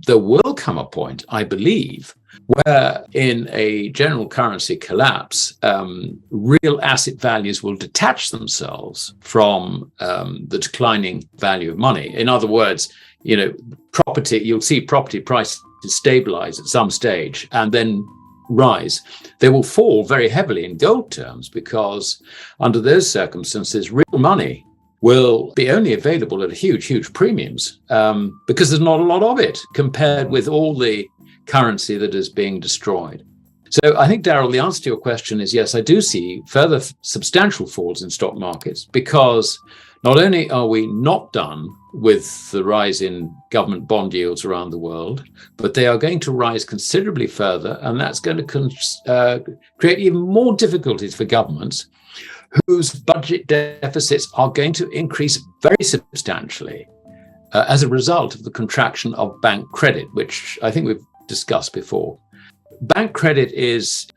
there will come a point, I believe, where in a general currency collapse, real asset values will detach themselves from the declining value of money. In other words, property, you'll see property prices stabilize at some stage and then rise. They will fall very heavily in gold terms because under those circumstances, real money will be only available at huge premiums because there's not a lot of it compared with all the currency that is being destroyed. So I think, Daryl, the answer to your question is yes, I do see further substantial falls in stock markets because not only are we not done with the rise in government bond yields around the world, but they are going to rise considerably further, and that's going to create even more difficulties for governments whose budget deficits are going to increase very substantially as a result of the contraction of bank credit, which I think we've discussed before. Bank credit is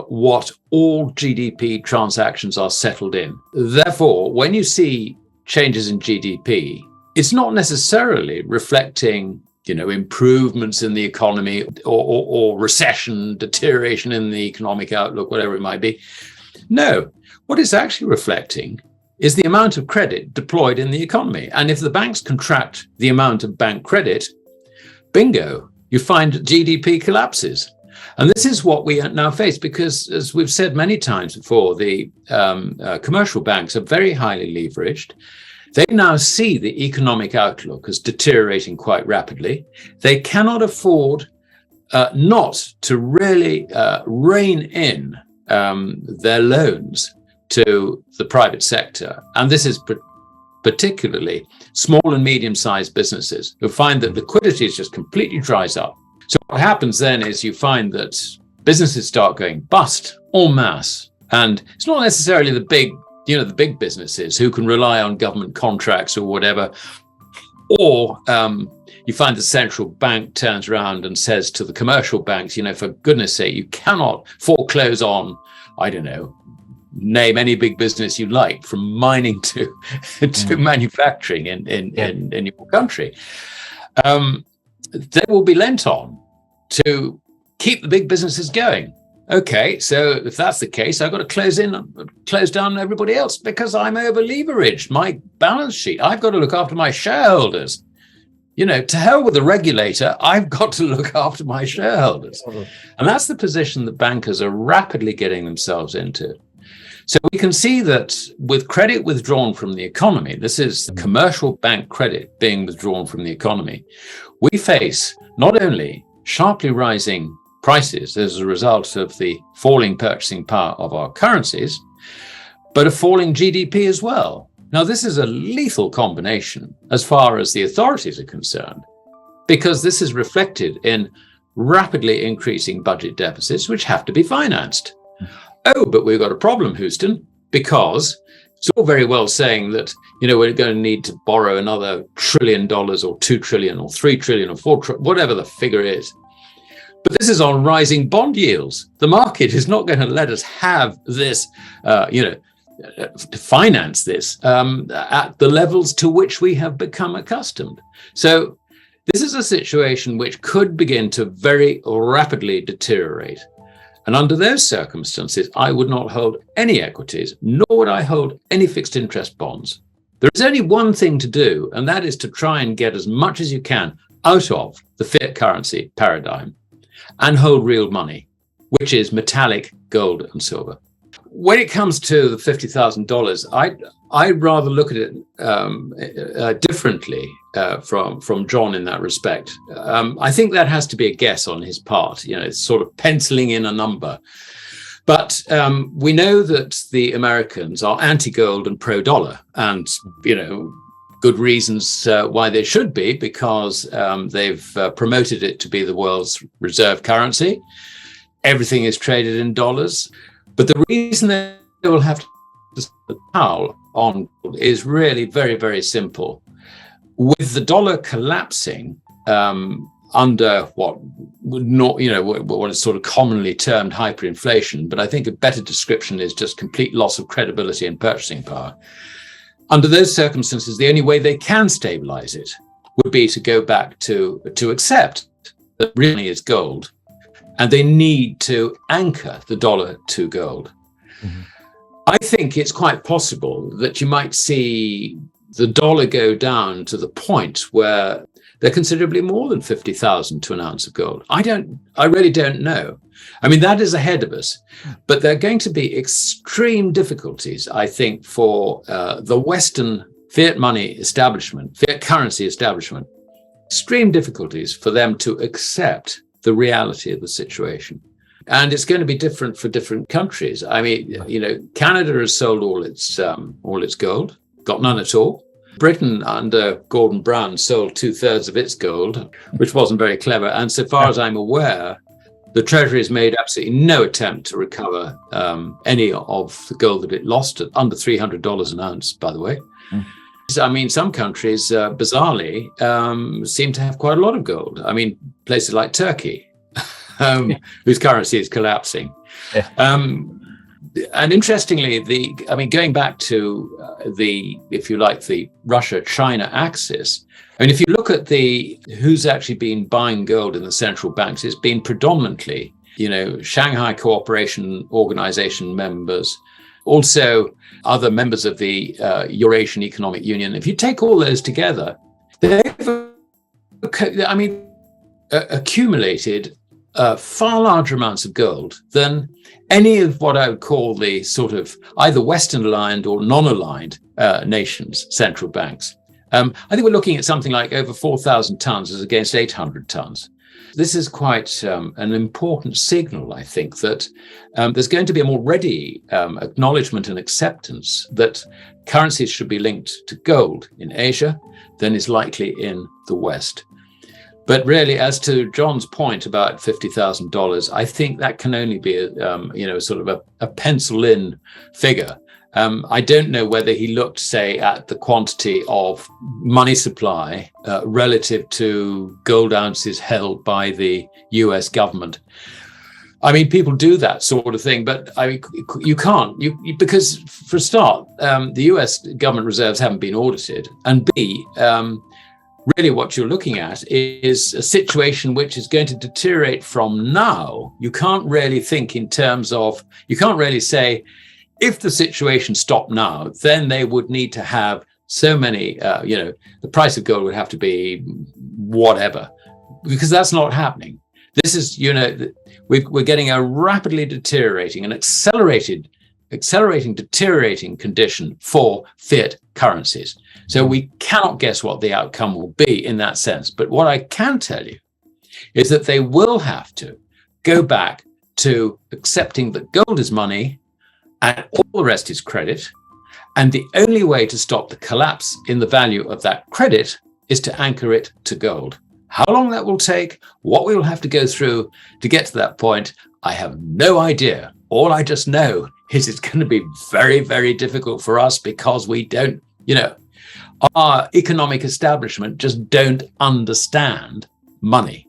what all GDP transactions are settled in. Therefore, when you see changes in GDP, it's not necessarily reflecting, improvements in the economy or recession, deterioration in the economic outlook, whatever it might be. No, what it's actually reflecting is the amount of credit deployed in the economy. And if the banks contract the amount of bank credit, bingo, you find GDP collapses. And this is what we now face because, as we've said many times before, the commercial banks are very highly leveraged. They now see the economic outlook as deteriorating quite rapidly. They cannot afford not to really rein in their loans to the private sector. And this is particularly small and medium-sized businesses who find that liquidity is just completely dries up. So what happens then is you find that businesses start going bust en masse. And it's not necessarily the big businesses who can rely on government contracts or whatever. Or you find the central bank turns around and says to the commercial banks, for goodness sake, you cannot foreclose on, I don't know, name any big business you like, from mining to manufacturing in your country. They will be lent on to keep the big businesses going. Okay, so if that's the case, I've got to close down everybody else because I'm over leveraged. My balance sheet, I've got to look after my shareholders. To hell with the regulator, I've got to look after my shareholders. And that's the position that bankers are rapidly getting themselves into. So we can see that with credit withdrawn from the economy, this is commercial bank credit being withdrawn from the economy, we face not only sharply rising prices as a result of the falling purchasing power of our currencies, but a falling GDP as well. Now, this is a lethal combination as far as the authorities are concerned, because this is reflected in rapidly increasing budget deficits, which have to be financed. Oh, but we've got a problem, Houston, because it's all very well saying that, we're going to need to borrow another $1 trillion or $2 trillion or $3 trillion or $4 trillion, whatever the figure is. But this is on rising bond yields. The market is not going to let us have this, to finance this at the levels to which we have become accustomed. So this is a situation which could begin to very rapidly deteriorate. And under those circumstances, I would not hold any equities, nor would I hold any fixed interest bonds. There is only one thing to do, and that is to try and get as much as you can out of the fiat currency paradigm and hold real money, which is metallic gold and silver. When it comes to the $50,000, I'd rather look at it differently from John in that respect. I think that has to be a guess on his part. It's sort of penciling in a number. But we know that the Americans are anti-gold and pro-dollar, and good reasons why they should be, because they've promoted it to be the world's reserve currency. Everything is traded in dollars. But the reason they will have to towel on gold is really very, very simple. With the dollar collapsing under what is sort of commonly termed hyperinflation, but I think a better description is just complete loss of credibility and purchasing power. Under those circumstances, the only way they can stabilize it would be to go back to accept that really is gold, and they need to anchor the dollar to gold. Mm-hmm. I think it's quite possible that you might see the dollar go down to the point where they're considerably more than 50,000 to an ounce of gold. I really don't know. I mean, that is ahead of us, but there are going to be extreme difficulties, I think, for the Western fiat money establishment, fiat currency establishment, extreme difficulties for them to accept the reality of the situation. And it's going to be different for different countries. I mean, Canada has sold all its gold, got none at all. Britain, under Gordon Brown, sold 2/3 of its gold, which wasn't very clever. And so far as I'm aware, the Treasury has made absolutely no attempt to recover any of the gold that it lost at under $300 an ounce, by the way. Mm. I mean, some countries, bizarrely, seem to have quite a lot of gold. I mean, places like Turkey, whose currency is collapsing. Yeah. And interestingly, going back to if you like, the Russia-China axis, I mean, if you look at who's actually been buying gold in the central banks, it's been predominantly, Shanghai Cooperation Organization members, also other members of the Eurasian Economic Union. If you take all those together, they've, accumulated far larger amounts of gold than any of what I would call the sort of either Western aligned or non-aligned nations' central banks. I think we're looking at something like over 4,000 tons as against 800 tons. This is quite an important signal, I think, that there's going to be a more ready acknowledgement and acceptance that currencies should be linked to gold in Asia than is likely in the West. But really, as to John's point about $50,000, I think that can only be a pencil-in figure. I don't know whether he looked, say, at the quantity of money supply relative to gold ounces held by the US government. I mean, people do that sort of thing, but I mean, you can't, because for a start, the US government reserves haven't been audited, and B, really what you're looking at is a situation which is going to deteriorate from now. You can't really think in terms of, you can't really say, if the situation stopped now, then they would need to have so many, the price of gold would have to be whatever, because that's not happening. This is, we're getting a rapidly deteriorating and accelerating deteriorating condition for fiat currencies. So we cannot guess what the outcome will be in that sense. But what I can tell you is that they will have to go back to accepting that gold is money and all the rest is credit. And the only way to stop the collapse in the value of that credit is to anchor it to gold. How long that will take, what we will have to go through to get to that point, I have no idea. All I just know is it's going to be very, very difficult for us because we don't, our economic establishment just don't understand money.